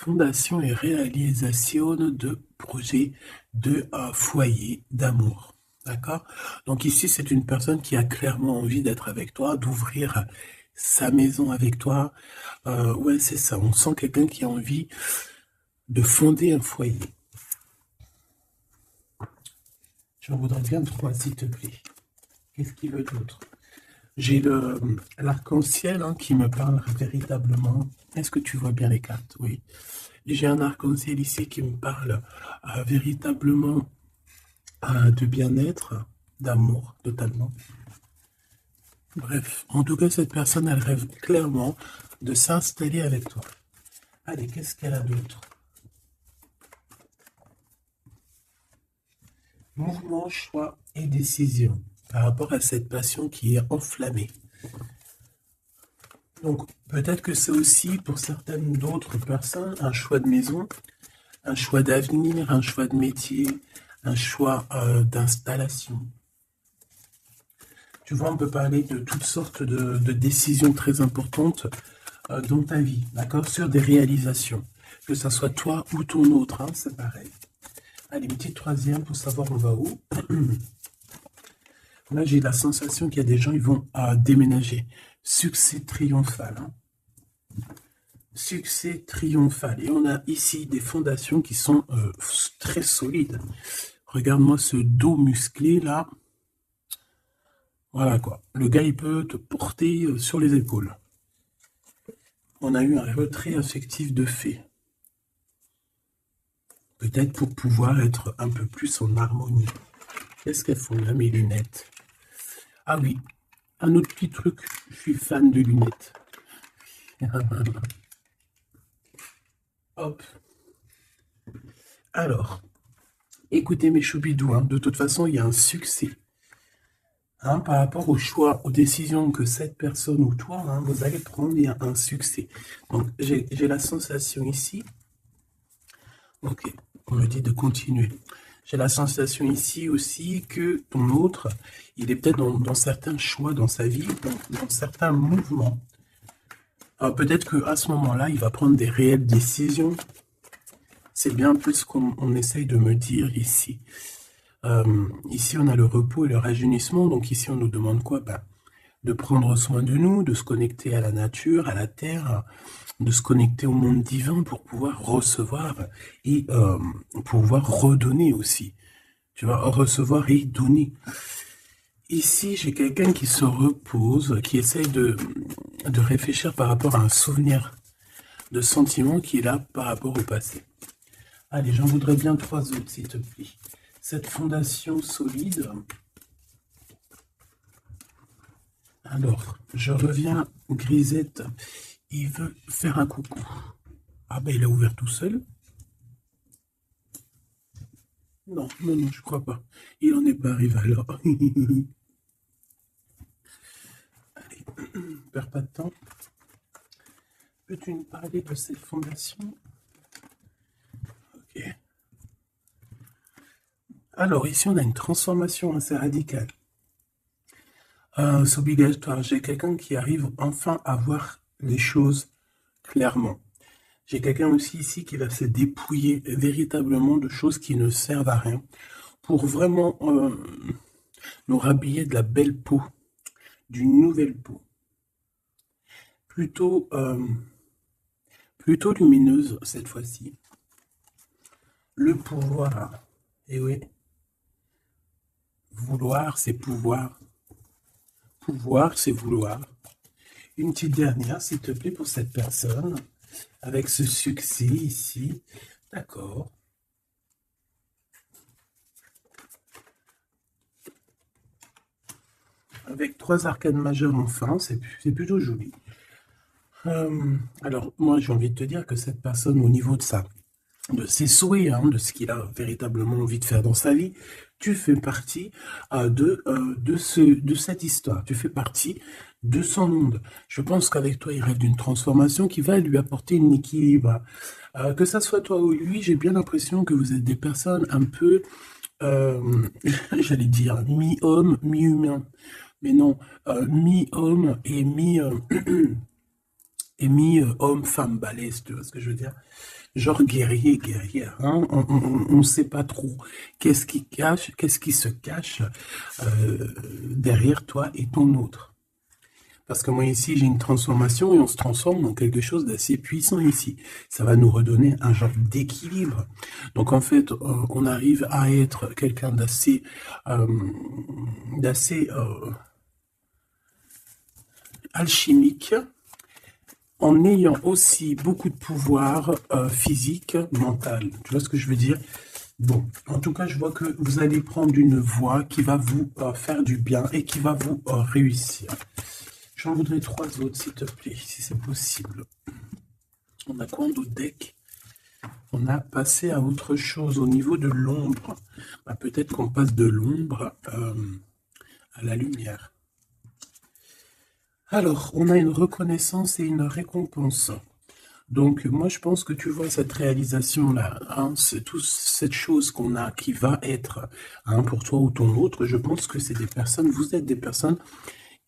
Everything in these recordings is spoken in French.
fondation et réalisation de projets de foyer d'amour. D'accord? Donc ici, c'est une personne qui a clairement envie d'être avec toi, d'ouvrir sa maison avec toi. Ouais, c'est ça. On sent quelqu'un qui a envie de fonder un foyer. J'en voudrais bien trois, s'il te plaît. Qu'est-ce qu'il veut d'autre? J'ai l'arc-en-ciel qui me parle véritablement. Est-ce que tu vois bien les cartes? Oui. J'ai un arc-en-ciel ici qui me parle véritablement de bien-être, d'amour, totalement. Bref, en tout cas, cette personne, elle rêve clairement de s'installer avec toi. Allez, qu'est-ce qu'elle a d'autre? Mouvement, choix et décision par rapport à cette passion qui est enflammée. Donc, peut-être que c'est aussi pour certaines d'autres personnes un choix de maison, un choix d'avenir, un choix de métier, un choix d'installation. Tu vois, on peut parler de toutes sortes de décisions très importantes dans ta vie, d'accord, sur des réalisations. Que ça soit toi ou ton autre, c'est pareil. Allez, une petite troisième pour savoir on va où. Là, j'ai la sensation qu'il y a des gens, ils vont déménager. Succès triomphal. Succès triomphal. Et on a ici des fondations qui sont très solides. Regarde-moi ce dos musclé là. Voilà quoi. Le gars, il peut te porter sur les épaules. On a eu un retrait affectif de fait. Peut-être pour pouvoir être un peu plus en harmonie. Qu'est-ce qu'elles font là, mes lunettes? Ah oui, un autre petit truc. Je suis fan de lunettes. Hop. Alors, écoutez mes choubidous, de toute façon, il y a un succès. Par rapport au choix, aux décisions que cette personne ou toi, vous allez prendre, il y a un succès. Donc, j'ai la sensation ici. Ok, on me dit de continuer. J'ai la sensation ici aussi que ton autre, il est peut-être dans certains choix dans sa vie, dans certains mouvements. Peut-être qu'à ce moment-là, il va prendre des réelles décisions. C'est bien plus ce qu'on essaye de me dire ici. Ici, on a le repos et le rajeunissement. Donc ici, on nous demande quoi? De prendre soin de nous, de se connecter à la nature, à la terre, de se connecter au monde divin pour pouvoir recevoir et pouvoir redonner aussi. Tu vas recevoir et donner. Ici, j'ai quelqu'un qui se repose, qui essaye de réfléchir par rapport à un souvenir de sentiment qu'il a par rapport au passé. Allez, j'en voudrais bien trois autres, s'il te plaît. Cette fondation solide. Alors, je reviens, Grisette. Il veut faire un coucou. Ah ben, il a ouvert tout seul. Non, je crois pas. Il n'en est pas arrivé alors. Allez, perds pas de temps. Peux-tu nous parler de cette fondation? Ok. Alors, ici, on a une transformation assez radicale. C'est obligatoire. J'ai quelqu'un qui arrive enfin à voir les choses clairement. J'ai quelqu'un aussi ici qui va se dépouiller véritablement de choses qui ne servent à rien pour vraiment nous rhabiller de la belle peau, d'une nouvelle peau. Plutôt lumineuse cette fois-ci. Le pouvoir. Et oui. Vouloir, c'est pouvoir. Pouvoir, c'est vouloir. Une petite dernière, s'il te plaît, pour cette personne. Avec ce succès ici. D'accord. Avec trois arcanes majeures enfin, c'est plutôt joli. Alors, moi, j'ai envie de te dire que cette personne, au niveau de ses souhaits, de ce qu'il a véritablement envie de faire dans sa vie, tu fais partie de cette histoire. Tu fais partie de son monde. Je pense qu'avec toi, il rêve d'une transformation qui va lui apporter un équilibre. Que ça soit toi ou lui, j'ai bien l'impression que vous êtes des personnes un peu, j'allais dire, mi-homme, mi-humain. Mais non, mi-homme et et mis homme, femme, balèze, tu vois ce que je veux dire? Genre guerrier, guerrière, hein? On ne sait pas trop qu'est-ce qui se cache derrière toi et ton autre. Parce que moi ici, j'ai une transformation et on se transforme en quelque chose d'assez puissant ici. Ça va nous redonner un genre d'équilibre. Donc en fait, on arrive à être quelqu'un euh, d'assez alchimique, en ayant aussi beaucoup de pouvoir physique, mental. Tu vois ce que je veux dire? Bon, en tout cas, je vois que vous allez prendre une voie qui va vous faire du bien et qui va vous réussir. J'en voudrais 3 autres, s'il te plaît, si c'est possible. On a quoi d'autre deck? On a passé à autre chose au niveau de l'ombre. Bah, peut-être qu'on passe de l'ombre à la lumière. Alors, on a une reconnaissance et une récompense. Donc, moi, je pense que tu vois cette réalisation-là, hein, c'est toute cette chose qu'on a qui va être hein, pour toi ou ton autre. Je pense que c'est des personnes, vous êtes des personnes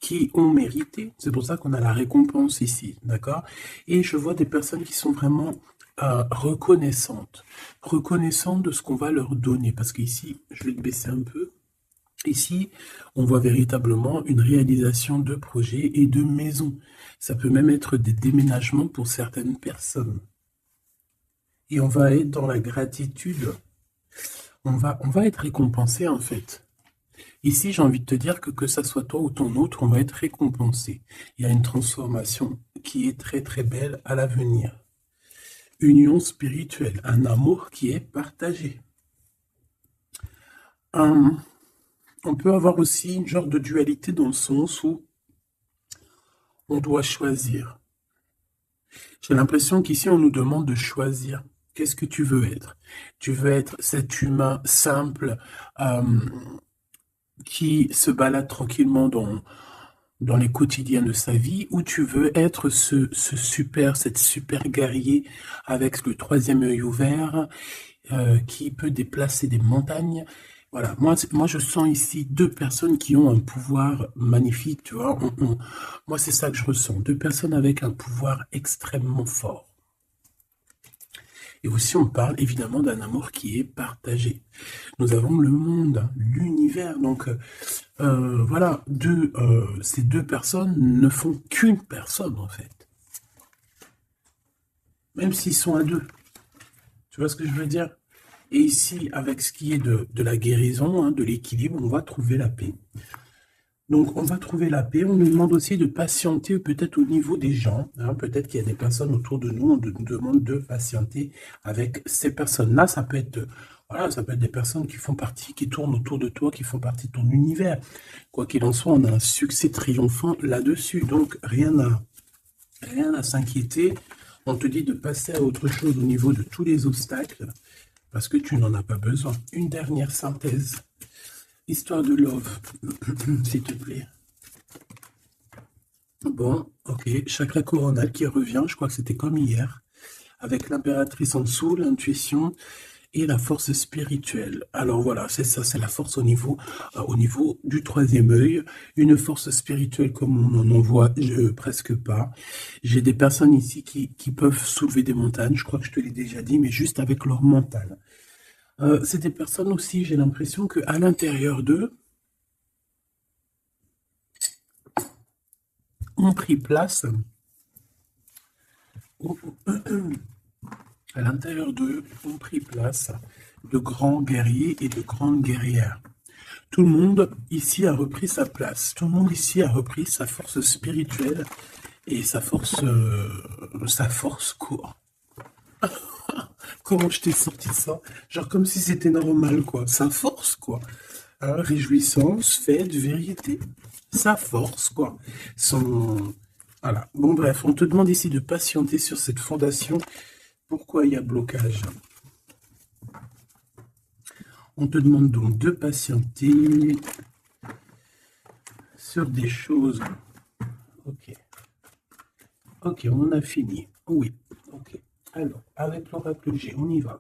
qui ont mérité. C'est pour ça qu'on a la récompense ici, d'accord? Et je vois des personnes qui sont vraiment reconnaissantes de ce qu'on va leur donner. Parce qu'ici, je vais le baisser un peu. Ici, on voit véritablement une réalisation de projets et de maisons. Ça peut même être des déménagements pour certaines personnes. Et on va être dans la gratitude. On va être récompensé en fait. Ici, j'ai envie de te dire que ça soit toi ou ton autre, on va être récompensé. Il y a une transformation qui est très très belle à l'avenir. Union spirituelle, un amour qui est partagé. On peut avoir aussi une genre de dualité dans le sens où on doit choisir. J'ai l'impression qu'ici, on nous demande de choisir. Qu'est-ce que tu veux être? Tu veux être cet humain simple qui se balade tranquillement dans les quotidiens de sa vie, ou tu veux être cette super guerrier avec le 3e œil ouvert, qui peut déplacer des montagnes. Voilà, moi je sens ici 2 personnes qui ont un pouvoir magnifique, tu vois. Moi c'est ça que je ressens, 2 personnes avec un pouvoir extrêmement fort. Et aussi on parle évidemment d'un amour qui est partagé. Nous avons le monde, l'univers, donc voilà, ces 2 personnes ne font qu'une personne en fait. Même s'ils sont à 2. Tu vois ce que je veux dire? Et ici, avec ce qui est de la guérison, hein, de l'équilibre, on va trouver la paix. Donc, on va trouver la paix. On nous demande aussi de patienter peut-être au niveau des gens. Hein, peut-être qu'il y a des personnes autour de nous. On nous demande de patienter avec ces personnes-là. Ça peut être, voilà, ça peut être des personnes qui font partie, qui tournent autour de toi, qui font partie de ton univers. Quoi qu'il en soit, on a un succès triomphant là-dessus. Donc, rien à s'inquiéter. On te dit de passer à autre chose au niveau de tous les obstacles parce que tu n'en as pas besoin. Une dernière synthèse. Histoire de love, s'il te plaît. Bon, ok. Chakra coronal qui revient, je crois que c'était comme hier, avec l'impératrice en dessous, l'intuition et la force spirituelle. Alors voilà, c'est ça, c'est la force au niveau du 3e œil. Une force spirituelle comme on n'en voit presque pas. J'ai des personnes ici qui peuvent soulever des montagnes, je crois que je te l'ai déjà dit, mais juste avec leur mental. C'est des personnes aussi, j'ai l'impression qu'à l'intérieur d'eux, ont pris place, à l'intérieur d'eux, ont pris place de grands guerriers et de grandes guerrières. Tout le monde ici a repris sa place. Tout le monde ici a repris sa force spirituelle et sa force quoi. Comment je t'ai sorti ça? Genre comme si c'était normal, quoi. Sa force, quoi. Hein, réjouissance, fête, vérité. Sa force, quoi. Voilà. Bon, bref, on te demande ici de patienter sur cette fondation. Pourquoi il y a blocage? On te demande donc de patienter sur des choses. Ok. Ok, on en a fini. Oui. Ok. Alors, avec l'oracle G, on y va.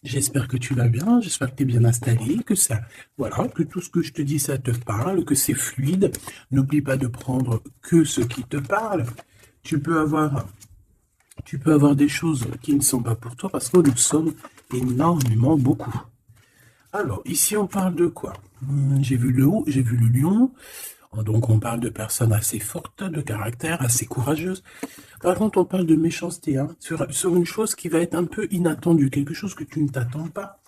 J'espère que tu vas bien, j'espère que tu es bien installé, que ça, voilà, que tout ce que je te dis, ça te parle, que c'est fluide. N'oublie pas de prendre que ce qui te parle. Tu peux avoir, tu peux avoir des choses qui ne sont pas pour toi parce que nous sommes énormément beaucoup. Alors, ici, on parle de quoi? J'ai vu le haut, j'ai vu le lion. Donc, on parle de personnes assez fortes, de caractère, assez courageuses. Par contre, on parle de méchanceté, hein, sur une chose qui va être un peu inattendue, quelque chose que tu ne t'attends pas.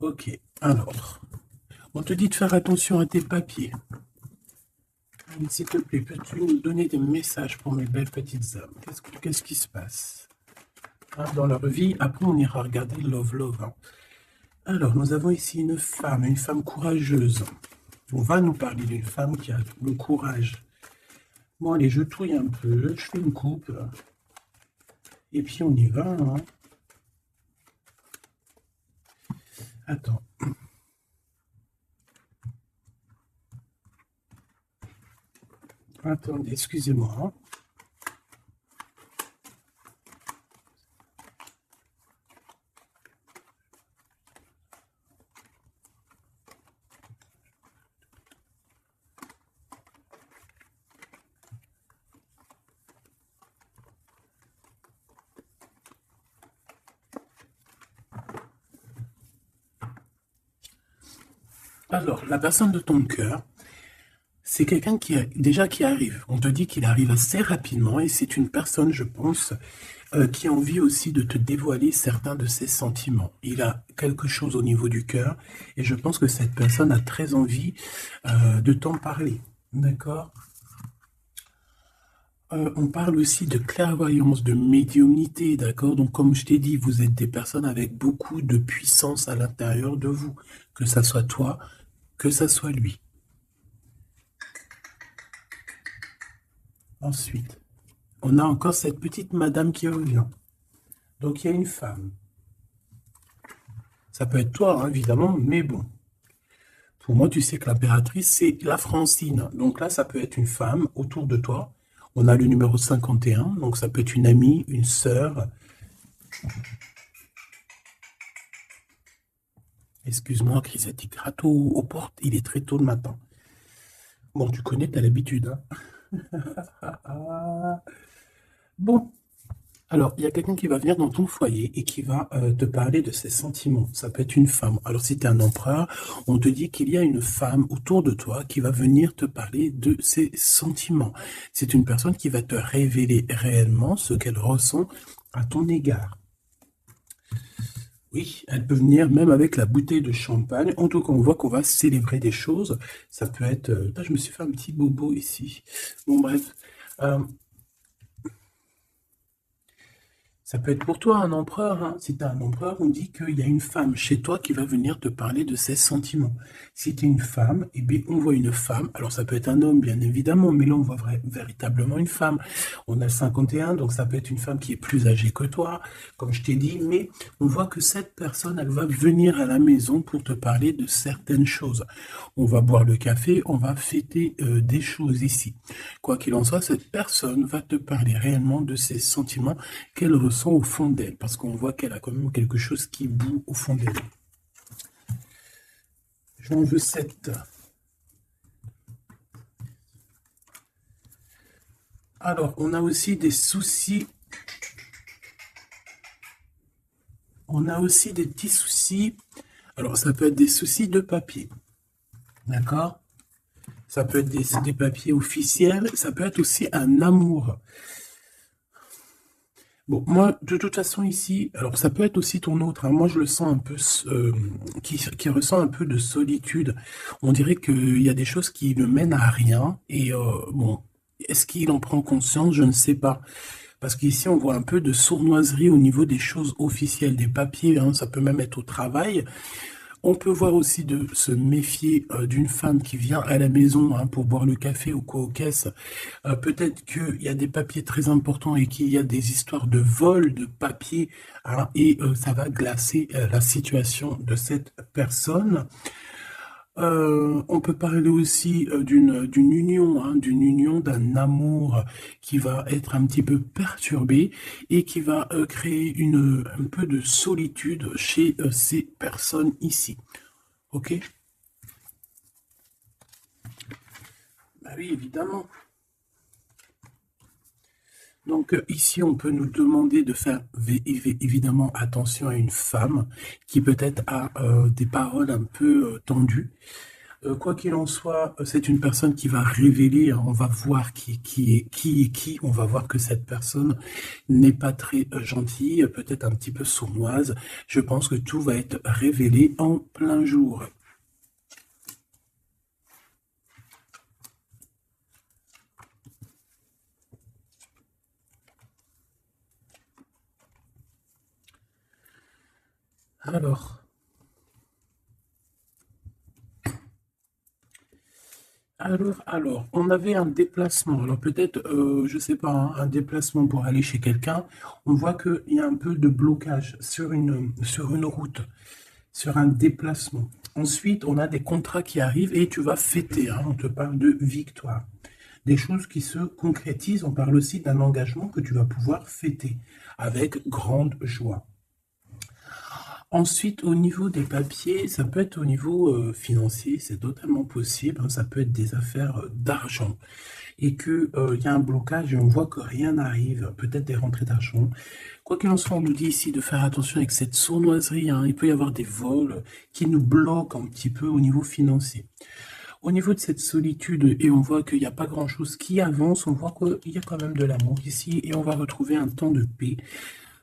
Ok, alors, on te dit de faire attention à tes papiers. S'il te plaît, peux-tu nous donner des messages pour mes belles petites âmes? Qu'est-ce qui se passe dans leur vie? Après, on ira regarder Love. Hein. Alors, nous avons ici une femme courageuse. On va nous parler d'une femme qui a le courage. Bon, allez, je touille un peu, je fais une coupe. Et puis, on y va. Hein. Attends. Attendez, excusez-moi. Hein. Alors, la personne de ton cœur, c'est quelqu'un qui arrive. On te dit qu'il arrive assez rapidement et c'est une personne, je pense, qui a envie aussi de te dévoiler certains de ses sentiments. Il a quelque chose au niveau du cœur et je pense que cette personne a très envie de t'en parler. D'accord? On parle aussi de clairvoyance, de médiumnité, d'accord? Donc, comme je t'ai dit, vous êtes des personnes avec beaucoup de puissance à l'intérieur de vous, que ça soit toi, que ça soit lui. Ensuite, on a encore cette petite madame qui revient. Donc, il y a une femme. Ça peut être toi, hein, évidemment, mais bon. Pour moi, tu sais que l'impératrice, c'est la Francine. Donc là, ça peut être une femme autour de toi. On a le numéro 51, donc ça peut être une amie, une sœur. Excuse-moi, Chrisette, il gratte aux portes, il est très tôt le matin. Bon, tu connais, t'as l'habitude. Hein. Bon, alors, il y a quelqu'un qui va venir dans ton foyer et qui va te parler de ses sentiments. Ça peut être une femme. Alors, si tu es un empereur, on te dit qu'il y a une femme autour de toi qui va venir te parler de ses sentiments. C'est une personne qui va te révéler réellement ce qu'elle ressent à ton égard. Oui, elle peut venir même avec la bouteille de champagne. En tout cas, on voit qu'on va célébrer des choses. Ça peut être... je me suis fait un petit bobo ici. Bon, bref. Ça peut être pour toi un empereur. Hein. Si tu es un empereur, on dit qu'il y a une femme chez toi qui va venir te parler de ses sentiments. Si tu es une femme, eh bien, on voit une femme. Alors, ça peut être un homme, bien évidemment, mais là, on voit véritablement une femme. On a le 51, donc ça peut être une femme qui est plus âgée que toi, comme je t'ai dit, mais on voit que cette personne, elle va venir à la maison pour te parler de certaines choses. On va boire le café, on va fêter des choses ici. Quoi qu'il en soit, cette personne va te parler réellement de ses sentiments qu'elle ressent au fond d'elle, parce qu'on voit qu'elle a quand même quelque chose qui boue au fond d'elle. J'en veux 7. Alors, on a aussi des soucis. On a aussi des petits soucis. Alors, ça peut être des soucis de papier. D'accord? Ça peut être des papiers officiels. Ça peut être aussi un amour. Bon, moi, de toute façon, ici, alors ça peut être aussi ton autre. Hein, moi, je le sens un peu, qui ressent un peu de solitude. On dirait qu'il y a des choses qui ne mènent à rien. Et bon, est-ce qu'il en prend conscience? Je ne sais pas. Parce qu'ici, on voit un peu de sournoiserie au niveau des choses officielles, des papiers. Hein, ça peut même être au travail. On peut voir aussi de se méfier d'une femme qui vient à la maison hein, pour boire le café ou quoi aux caisses. Peut-être qu'il y a des papiers très importants et qu'il y a des histoires de vol de papiers hein, et ça va glacer la situation de cette personne. On peut parler aussi d'une union, hein, d'une union, d'un amour qui va être un petit peu perturbé et qui va créer un peu de solitude chez ces personnes ici. Ok? Bah oui, évidemment. Donc ici, on peut nous demander de faire évidemment attention à une femme qui peut-être a des paroles un peu tendues. Quoi qu'il en soit, c'est une personne qui va révéler, hein, on va voir qui, on va voir que cette personne n'est pas très gentille, peut-être un petit peu sournoise. Je pense que tout va être révélé en plein jour. Alors, on avait un déplacement. Alors peut-être, je sais pas, hein, un déplacement pour aller chez quelqu'un. On voit qu'il y a un peu de blocage sur une route, sur un déplacement. Ensuite, on a des contrats qui arrivent et tu vas fêter, hein. On te parle de victoire. Des choses qui se concrétisent. On parle aussi d'un engagement que tu vas pouvoir fêter avec grande joie. Ensuite, au niveau des papiers, ça peut être au niveau financier, c'est totalement possible, hein. Ça peut être des affaires d'argent et que y a un blocage et on voit que rien n'arrive, peut-être des rentrées d'argent. Quoi qu'il en soit, on nous dit ici de faire attention avec cette sournoiserie, hein. Il peut y avoir des vols qui nous bloquent un petit peu au niveau financier. Au niveau de cette solitude, et on voit qu'il n'y a pas grand-chose qui avance, on voit qu'il y a quand même de l'amour ici et on va retrouver un temps de paix.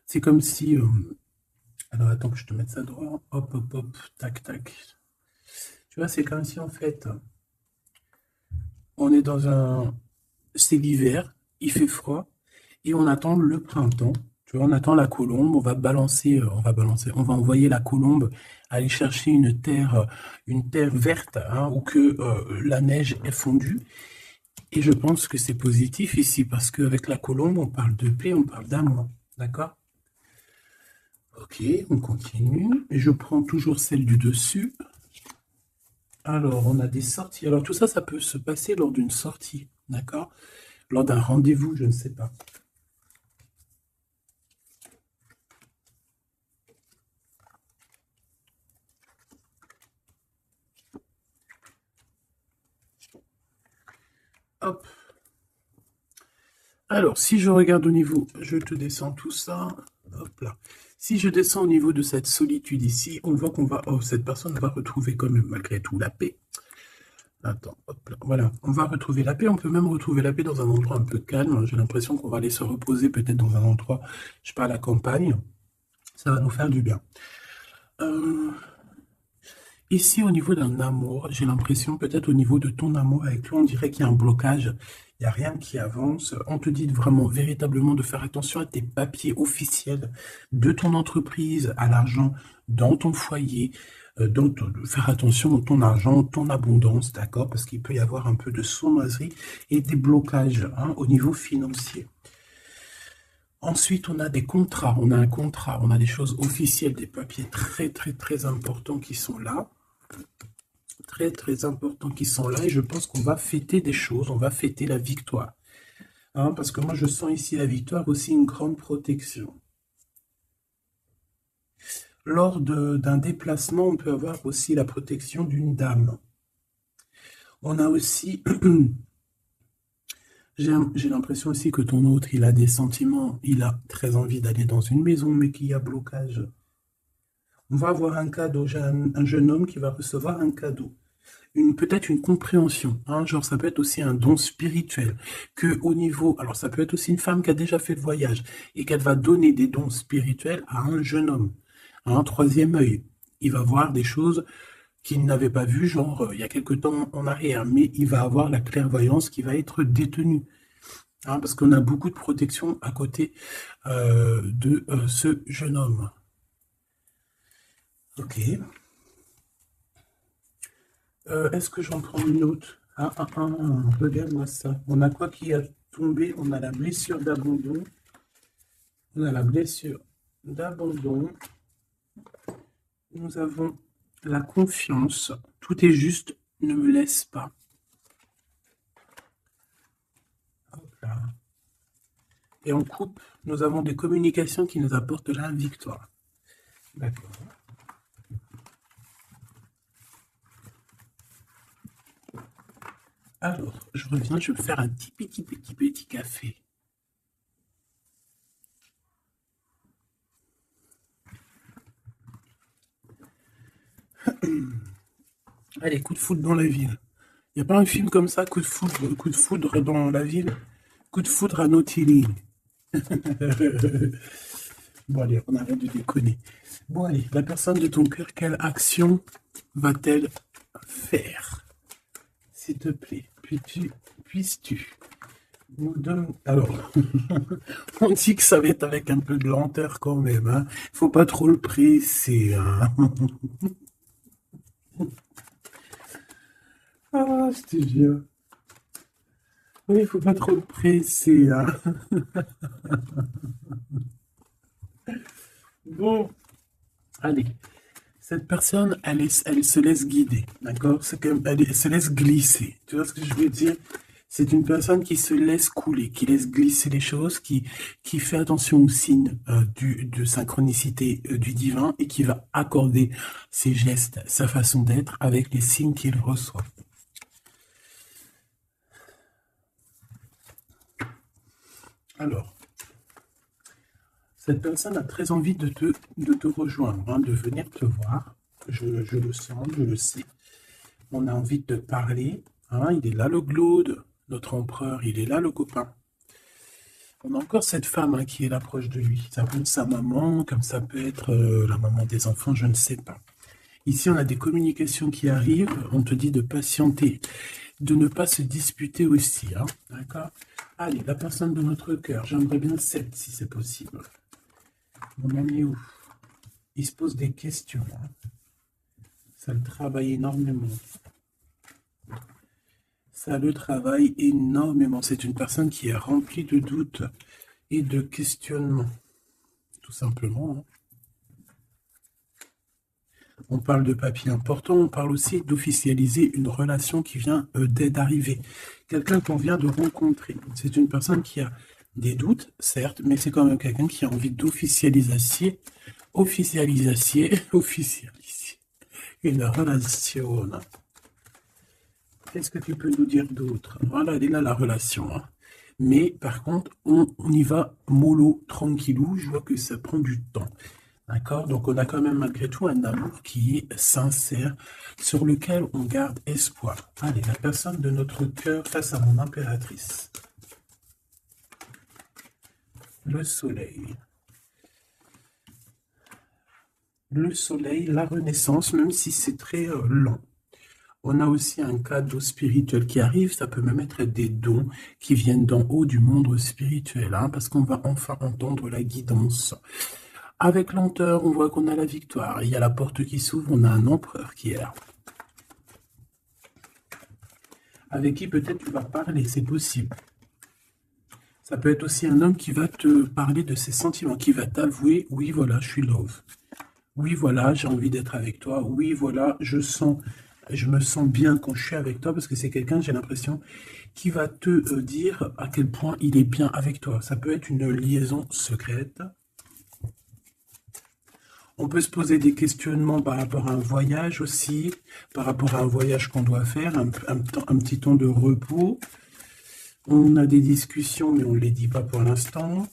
C'est comme si... alors attends que je te mette ça droit. Hop, hop, hop, tac, tac. Tu vois, c'est comme si en fait, on est dans un... C'est l'hiver, il fait froid, et on attend le printemps. Tu vois, on attend la colombe, on va envoyer la colombe aller chercher une terre verte, hein, où que la neige est fondue. Et je pense que c'est positif ici, parce qu'avec la colombe, on parle de paix, on parle d'amour. D'accord? Ok, on continue. Et je prends toujours celle du dessus. Alors, on a des sorties. Alors, tout ça, ça peut se passer lors d'une sortie. D'accord? Lors d'un rendez-vous, je ne sais pas. Hop. Alors, si je regarde au niveau, je te descends tout ça. Hop là. Si je descends au niveau de cette solitude ici, on voit qu'on va, oh, cette personne va retrouver quand même malgré tout la paix. Attends, hop là. Voilà, on va retrouver la paix. On peut même retrouver la paix dans un endroit un peu calme. J'ai l'impression qu'on va aller se reposer peut-être dans un endroit, je sais pas, à la campagne. Ça va nous faire du bien. Ici, au niveau d'un amour, j'ai l'impression, peut-être au niveau de ton amour avec lui, on dirait qu'il y a un blocage, il n'y a rien qui avance. On te dit vraiment, véritablement, de faire attention à tes papiers officiels de ton entreprise, à l'argent dans ton foyer, de faire attention à ton argent, ton abondance, d'accord? Parce qu'il peut y avoir un peu de sournoiserie et des blocages, hein, au niveau financier. Ensuite, on a des contrats, on a un contrat, on a des choses officielles, des papiers très, très, très importants qui sont là. Très très importants qui sont là et je pense qu'on va fêter des choses, on va fêter la victoire. Hein, parce que moi je sens ici la victoire aussi une grande protection. Lors d'un déplacement, on peut avoir aussi la protection d'une dame. On a aussi, j'ai l'impression aussi que ton autre, il a des sentiments, il a très envie d'aller dans une maison, mais qu'il y a blocage. On va avoir un cadeau, j'ai un jeune homme qui va recevoir un cadeau. Peut-être une compréhension, hein, genre ça peut être aussi un don spirituel, que au niveau, alors ça peut être aussi une femme qui a déjà fait le voyage et qu'elle va donner des dons spirituels à un jeune homme, à un troisième œil. Il va voir des choses qu'il n'avait pas vues, genre il y a quelque temps en arrière, mais il va avoir la clairvoyance qui va être détenue, hein, parce qu'on a beaucoup de protection à côté de ce jeune homme. Ok. Est-ce que j'en prends une autre? Regarde-moi ça. On a quoi qui a tombé? On a la blessure d'abandon. On a la blessure d'abandon. Nous avons la confiance. Tout est juste, ne me laisse pas. Hop là. Et en coupe, nous avons des communications qui nous apportent la victoire. D'accord. Alors, je reviens, je vais faire un petit café. Allez, coup de foudre dans la ville. Il n'y a pas un film comme ça, coup de foudre dans la ville. Coup de foudre à Nautilus. Bon, allez, on arrête de déconner. Bon, allez, la personne de ton cœur, quelle action va-t-elle faire? S'il te plaît, puisses-tu nous donner... Alors, on dit que ça va être avec un peu de lenteur quand même, hein. Faut pas trop le presser, hein. Ah, je te jure. Oui, il faut pas trop le presser, hein. Bon, allez. Cette personne, elle se laisse guider, d'accord? C'est comme, elle se laisse glisser. Tu vois ce que je veux dire? C'est une personne qui se laisse couler, qui laisse glisser les choses, qui fait attention aux signes de synchronicité du divin et qui va accorder ses gestes, sa façon d'être avec les signes qu'il reçoit. Alors, cette personne a très envie de te rejoindre, hein, de venir te voir. Je le sens, je le sais. On a envie de te parler. Hein, il est là le Glaude, notre empereur, il est là le copain. On a encore cette femme hein, qui est là proche de lui. Ça peut être sa maman, comme ça peut être la maman des enfants, je ne sais pas. Ici, on a des communications qui arrivent. On te dit de patienter, de ne pas se disputer aussi. Hein, d'accord? Allez, la personne de notre cœur. J'aimerais bien 7 si c'est possible. On en est où? Il se pose des questions. Hein. Ça le travaille énormément. Ça le travaille énormément. C'est une personne qui est remplie de doutes et de questionnements. Tout simplement. Hein. On parle de papier important, on parle aussi d'officialiser une relation qui vient d'arriver. Quelqu'un qu'on vient de rencontrer. C'est une personne qui a des doutes, certes, mais c'est quand même quelqu'un qui a envie d'officialiser une relation. Qu'est-ce que tu peux nous dire d'autre? Voilà, elle est là la relation. Hein. Mais par contre, on y va mollo, tranquillou. Je vois que ça prend du temps. D'accord? Donc on a quand même malgré tout un amour qui est sincère, sur lequel on garde espoir. Allez, la personne de notre cœur face à mon impératrice. Le soleil. Le soleil, la renaissance, même si c'est très lent. On a aussi un cadeau spirituel qui arrive, ça peut même être des dons qui viennent d'en haut du monde spirituel, hein, parce qu'on va enfin entendre la guidance. Avec lenteur, on voit qu'on a la victoire. Il y a la porte qui s'ouvre, on a un empereur qui est là. Avec qui peut-être tu vas parler, c'est possible. Ça peut être aussi un homme qui va te parler de ses sentiments, qui va t'avouer, oui voilà, je suis love. Oui voilà, j'ai envie d'être avec toi. Oui voilà, je me sens bien quand je suis avec toi, parce que c'est quelqu'un, j'ai l'impression, qui va te dire à quel point il est bien avec toi. Ça peut être une liaison secrète. On peut se poser des questionnements par rapport à un voyage aussi, par rapport à un voyage qu'on doit faire, un petit temps de repos. On a des discussions, mais on ne les dit pas pour l'instant.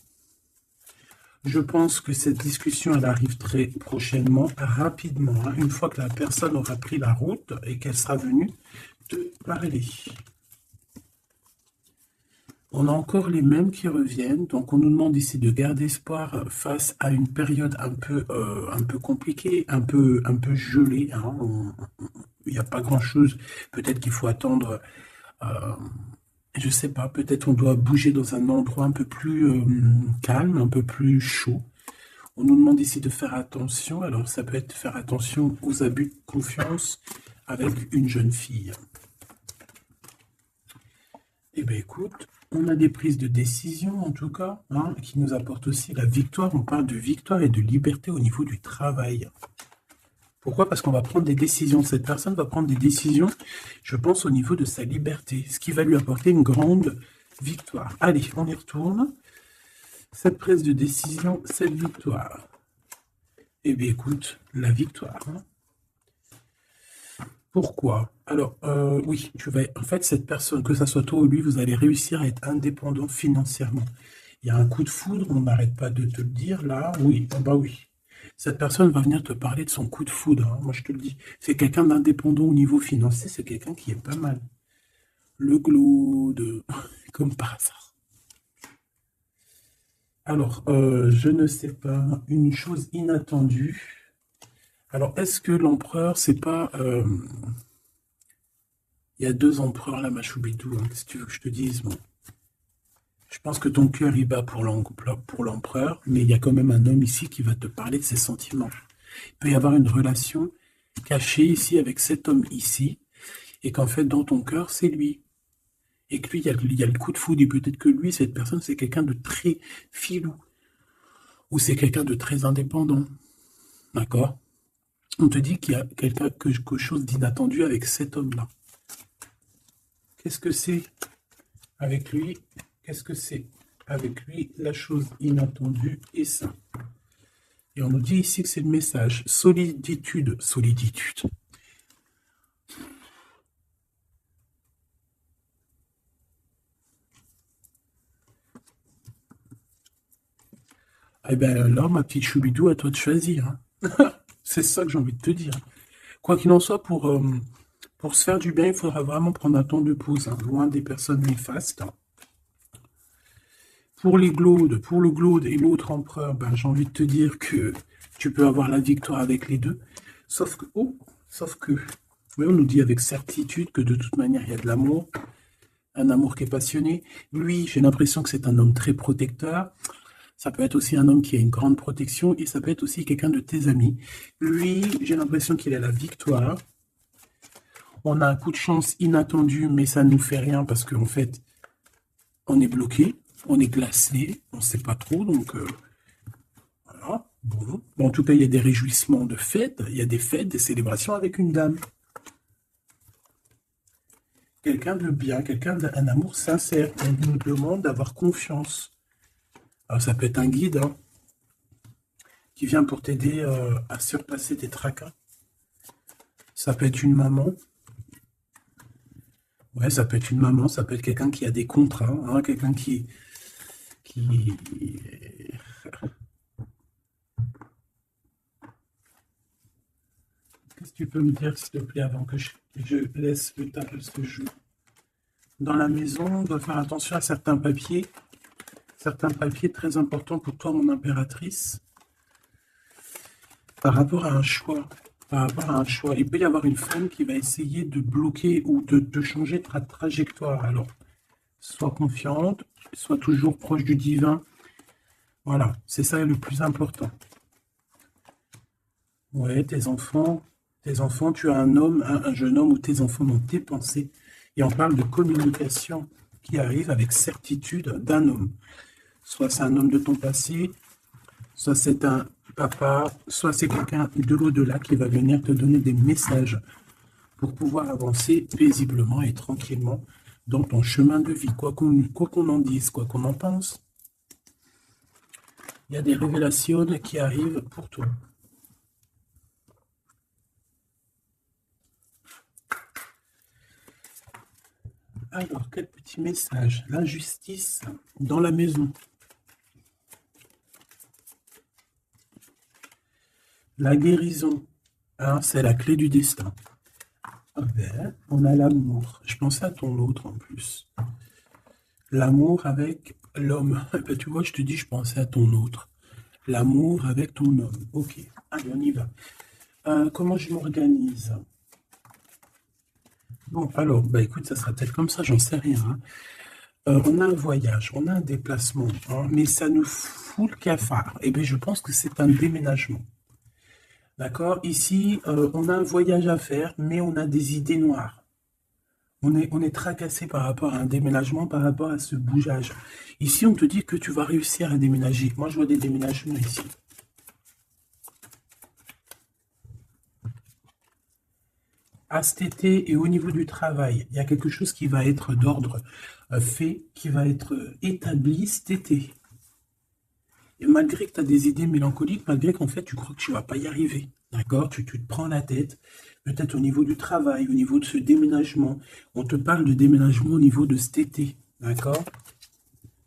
Je pense que cette discussion, elle arrive très prochainement, rapidement, hein, une fois que la personne aura pris la route et qu'elle sera venue te parler. On a encore les mêmes qui reviennent, donc on nous demande ici de garder espoir face à une période un peu compliquée, un peu gelée. Hein. Il n'y a pas grand-chose. Peut-être qu'il faut attendre, je ne sais pas, peut-être on doit bouger dans un endroit un peu plus calme, un peu plus chaud. On nous demande ici de faire attention. Alors ça peut être faire attention aux abus de confiance avec une jeune fille. Eh bien écoute, on a des prises de décision en tout cas, hein, qui nous apportent aussi la victoire. On parle de victoire et de liberté au niveau du travail. Pourquoi? Parce qu'on va prendre des décisions. Cette personne va prendre des décisions, je pense, au niveau de sa liberté, ce qui va lui apporter une grande victoire. Allez, on y retourne. Cette prise de décision, cette victoire. Eh bien, écoute, la victoire. Hein. Pourquoi? Alors, oui, en fait, cette personne, que ça soit toi ou lui, vous allez réussir à être indépendant financièrement. Il y a un coup de foudre, on n'arrête pas de te le dire, là. Oui, ah bah oui. Cette personne va venir te parler de son coup de foudre. Hein. Moi, je te le dis. C'est quelqu'un d'indépendant au niveau financier. C'est quelqu'un qui est pas mal. Le glaude, comme par hasard. Alors, je ne sais pas. Une chose inattendue. Alors, est-ce que l'empereur, c'est pas... il y a 2 empereurs là, ma choubidou. Hein. Qu'est-ce que tu veux que je te dise? Bon. Je pense que ton cœur y bat pour l'empereur, mais il y a quand même un homme ici qui va te parler de ses sentiments. Il peut y avoir une relation cachée ici avec cet homme ici, et qu'en fait, dans ton cœur, c'est lui. Et que lui, il y a le coup de foudre, et peut-être que lui, cette personne, c'est quelqu'un de très filou, ou c'est quelqu'un de très indépendant. D'accord? On te dit qu'il y a quelque chose d'inattendu avec cet homme-là. Qu'est-ce que c'est avec lui? Qu'est-ce que c'est avec lui? La chose inattendue et ça. Et on nous dit ici que c'est le message. Soliditude. Soliditude. Eh bien là, ma petite choubidou, à toi de choisir. Hein. C'est ça que j'ai envie de te dire. Quoi qu'il en soit, pour se faire du bien, il faudra vraiment prendre un temps de pause, hein, loin des personnes néfastes. Pour le glaude et l'autre empereur, ben, j'ai envie de te dire que tu peux avoir la victoire avec les deux. Sauf que, oui, on nous dit avec certitude que de toute manière, il y a de l'amour, un amour qui est passionné. Lui, j'ai l'impression que c'est un homme très protecteur. Ça peut être aussi un homme qui a une grande protection et ça peut être aussi quelqu'un de tes amis. Lui, j'ai l'impression qu'il a la victoire. On a un coup de chance inattendu, mais ça ne nous fait rien parce qu'en fait, on est bloqué. On est glacé, on ne sait pas trop, donc voilà. Bon. En tout cas, il y a des réjouissements de fêtes, il y a des fêtes, des célébrations avec une dame. Quelqu'un de bien, quelqu'un d'un amour sincère. On nous demande d'avoir confiance. Alors, ça peut être un guide hein, qui vient pour t'aider à surpasser tes tracas. Ça peut être une maman. Ouais, ça peut être une maman, ça peut être quelqu'un qui a des contrats, hein, quelqu'un qui... Qu'est-ce que tu peux me dire, s'il te plaît, avant que je laisse le table se jouer? Dans la maison, on doit faire attention à certains papiers très importants pour toi, mon impératrice, par rapport à un choix. Par rapport à un choix. Il peut y avoir une femme qui va essayer de bloquer ou de changer ta trajectoire. Alors, sois confiante, sois toujours proche du divin. Voilà, c'est ça le plus important. Ouais, tes enfants, tu as un homme, un jeune homme ou tes enfants dans tes pensées. Et on parle de communication qui arrive avec certitude d'un homme. Soit c'est un homme de ton passé, soit c'est un papa, soit c'est quelqu'un de l'au-delà qui va venir te donner des messages pour pouvoir avancer paisiblement et tranquillement dans ton chemin de vie, quoi qu'on en dise, quoi qu'on en pense. Il y a des révélations qui arrivent pour toi. Alors, quel petit message? L'injustice dans la maison. La guérison, hein, c'est la clé du destin. Ah ben, on a l'amour. Je pensais à ton autre en plus. L'amour avec l'homme. Ben, tu vois, je te dis, je pensais à ton autre. L'amour avec ton homme. Ok, allez, on y va. Comment je m'organise? Bon, alors, bah écoute, ça sera peut-être comme ça, j'en sais rien. Hein. On a un voyage, on a un déplacement, hein, mais ça nous fout le cafard. Eh bien, je pense que c'est un déménagement. D'accord? Ici, on a un voyage à faire, mais on a des idées noires. On est tracassé par rapport à un déménagement, par rapport à ce bougeage. Ici, on te dit que tu vas réussir à déménager. Moi, je vois des déménagements ici. à cet été et au niveau du travail, il y a quelque chose qui va être d'ordre fait, qui va être établi cet été. Et malgré que tu as des idées mélancoliques, malgré qu'en fait tu crois que tu vas pas y arriver, d'accord? Tu te prends la tête, peut-être au niveau du travail, au niveau de ce déménagement. On te parle de déménagement au niveau de cet été, d'accord?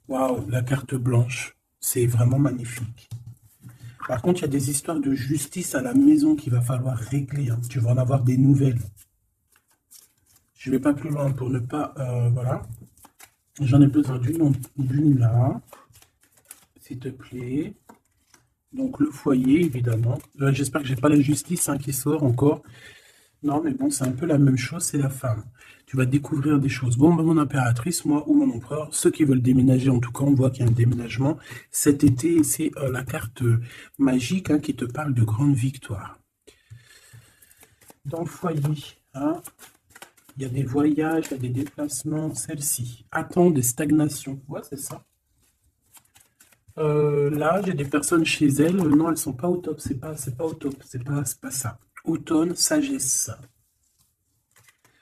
Waouh, la carte blanche, c'est vraiment magnifique. Par contre, il y a des histoires de justice à la maison qu'il va falloir régler, hein. Tu vas en avoir des nouvelles. Je ne vais pas plus loin pour ne pas... voilà. J'en ai besoin d'une là, s'il te plaît. Donc le foyer, évidemment. J'espère que j'ai pas la justice hein, qui sort encore. Non, mais bon, c'est un peu la même chose, c'est la femme. Tu vas découvrir des choses. Bon, ben, mon impératrice, moi ou mon empereur, ceux qui veulent déménager, en tout cas, on voit qu'il y a un déménagement cet été. C'est la carte magique hein, qui te parle de grande victoire. Dans le foyer, hein, il y a des voyages, il y a des déplacements. Celle-ci attend des stagnations. Ouais, c'est ça. Là, j'ai des personnes chez elles. Non, elles sont pas au top. C'est pas au top. C'est pas ça. Automne, sagesse.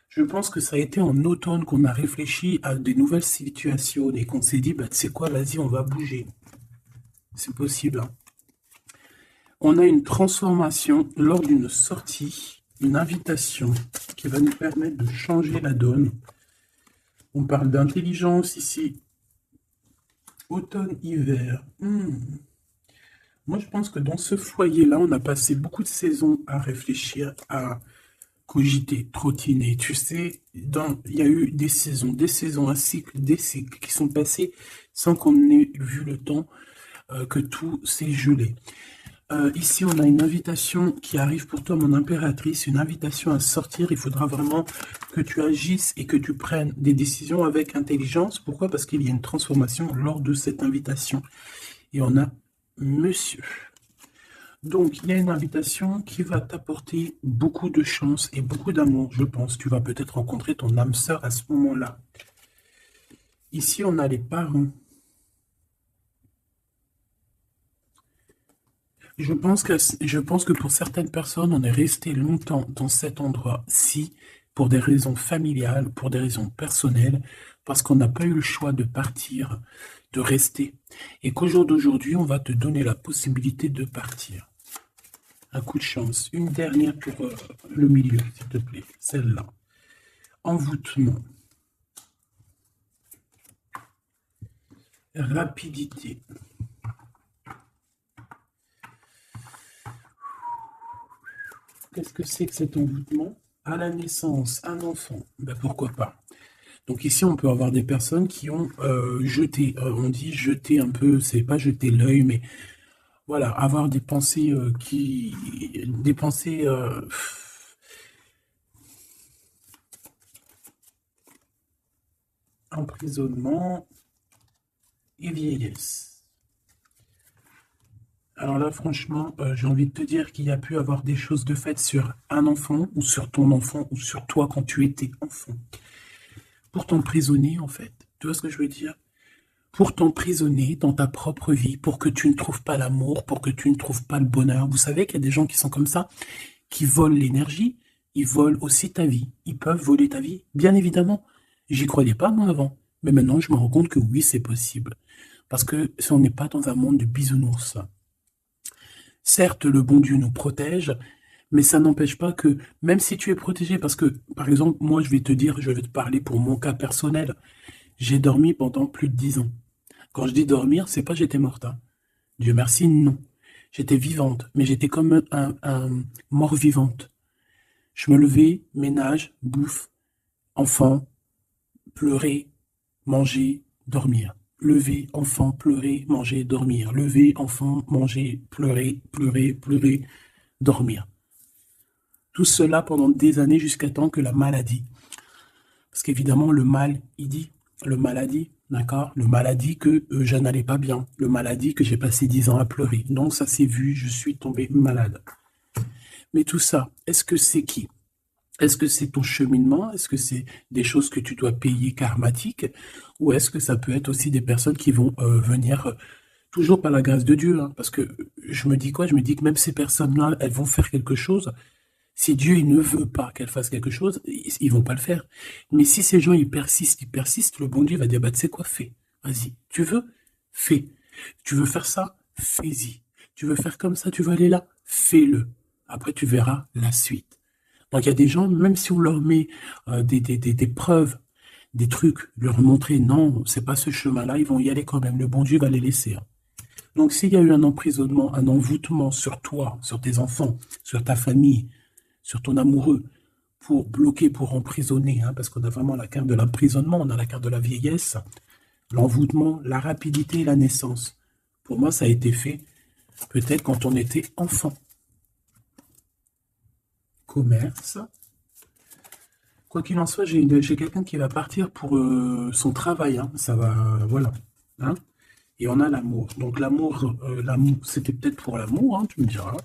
Je pense que ça a été en automne qu'on a réfléchi à des nouvelles situations et qu'on s'est dit, bah, tu sais quoi, vas-y, on va bouger. C'est possible, hein. On a une transformation lors d'une sortie, une invitation qui va nous permettre de changer la donne. On parle d'intelligence ici. Automne, hiver. Moi, je pense que dans ce foyer-là, on a passé beaucoup de saisons à réfléchir, à cogiter, trottiner. Tu sais, il y a eu des saisons, un cycle, des cycles qui sont passés sans qu'on ait vu le temps que tout s'est gelé. Ici, on a une invitation qui arrive pour toi, mon impératrice, une invitation à sortir. Il faudra vraiment que tu agisses et que tu prennes des décisions avec intelligence. Pourquoi? Parce qu'il y a une transformation lors de cette invitation. Et on a monsieur. Donc, il y a une invitation qui va t'apporter beaucoup de chance et beaucoup d'amour, je pense. Tu vas peut-être rencontrer ton âme sœur à ce moment-là. Ici, on a les parents. Je pense que pour certaines personnes, on est resté longtemps dans cet endroit-ci pour des raisons familiales, pour des raisons personnelles, parce qu'on n'a pas eu le choix de partir, de rester. Et qu'au jour d'aujourd'hui, on va te donner la possibilité de partir. Un coup de chance. Une dernière pour le milieu, s'il te plaît. Celle-là. Envoûtement. Rapidité. Qu'est-ce que c'est que cet envoûtement? À la naissance, un enfant. Ben pourquoi pas? Donc ici, on peut avoir des personnes qui ont jeté, on dit jeter un peu, c'est pas jeter l'œil, mais voilà, avoir des pensées des pensées emprisonnement et vieillesse. Alors là, franchement, j'ai envie de te dire qu'il y a pu avoir des choses de faites sur un enfant, ou sur ton enfant, ou sur toi quand tu étais enfant. Pour t'emprisonner, en fait. Tu vois ce que je veux dire? Pour t'emprisonner dans ta propre vie, pour que tu ne trouves pas l'amour, pour que tu ne trouves pas le bonheur. Vous savez qu'il y a des gens qui sont comme ça, qui volent l'énergie, ils volent aussi ta vie. Ils peuvent voler ta vie, bien évidemment. J'y croyais pas, moi, avant. Mais maintenant, je me rends compte que oui, c'est possible. Parce que si on n'est pas dans un monde de bisounours. Certes, le bon Dieu nous protège, mais ça n'empêche pas que, même si tu es protégé, parce que, par exemple, moi, je vais te parler pour mon cas personnel. J'ai dormi pendant plus de 10 ans. Quand je dis dormir, c'est pas j'étais morte, hein. Dieu merci, non. J'étais vivante, mais j'étais comme un mort-vivante. Je me levais, ménage, bouffe, enfant, pleurer, manger, dormir. Lever, enfant, pleurer, manger, dormir. Lever, enfant, manger, pleurer, pleurer, pleurer, dormir. Tout cela pendant des années jusqu'à temps que la maladie. Parce qu'évidemment, le mal, il dit, le maladie, d'accord? Le maladie que je n'allais pas bien. Le maladie que j'ai passé 10 ans à pleurer. Donc ça s'est vu, je suis tombé malade. Mais tout ça, est-ce que c'est qui? Est-ce que c'est ton cheminement? Est-ce que c'est des choses que tu dois payer karmatiques? Ou est-ce que ça peut être aussi des personnes qui vont venir toujours par la grâce de Dieu, hein? Parce que je me dis quoi? Je me dis que même ces personnes-là, elles vont faire quelque chose. Si Dieu il ne veut pas qu'elle fasse quelque chose, ils vont pas le faire. Mais si ces gens ils persistent, le bon Dieu va dire bah tu sais quoi, fais. Vas-y. Tu veux? Fais. Tu veux faire ça? Fais-y. Tu veux faire comme ça? Tu veux aller là? Fais-le. Après tu verras la suite. Donc il y a des gens, même si on leur met des preuves, des trucs, leur montrer non, c'est pas ce chemin-là, ils vont y aller quand même. Le bon Dieu va les laisser, hein. Donc s'il y a eu un emprisonnement, un envoûtement sur toi, sur tes enfants, sur ta famille, sur ton amoureux, pour bloquer, pour emprisonner, hein, parce qu'on a vraiment la carte de l'emprisonnement, on a la carte de la vieillesse, l'envoûtement, la rapidité et la naissance. Pour moi, ça a été fait peut-être quand on était enfant. Commerce. Quoi qu'il en soit, j'ai quelqu'un qui va partir pour son travail, hein. Ça va, voilà. Hein. Et on a l'amour. Donc l'amour, c'était peut-être pour l'amour, hein, tu me diras.